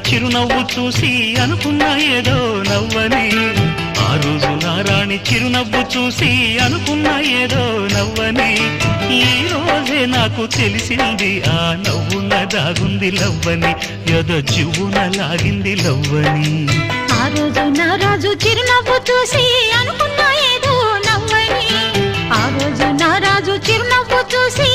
చిరునవ్వు చూసి అనుకున్నా ఏదో నవ్వని. ఆ రోజు నా రాణి చిరునవ్వు చూసి అనుకున్నా ఏదో నవ్వని. ఈ రోజే నాకు తెలిసింది ఆ నవ్వున దాగుంది లవ్వని, ఏదో జివ్వున లాగింది లవ్వని. ఆ రోజు నా రాజు చిరునవ్వు చూసి అనుకున్నా ఏదో నవ్వని. ఆ రోజు నా రాజు చిరునవ్వు చూసి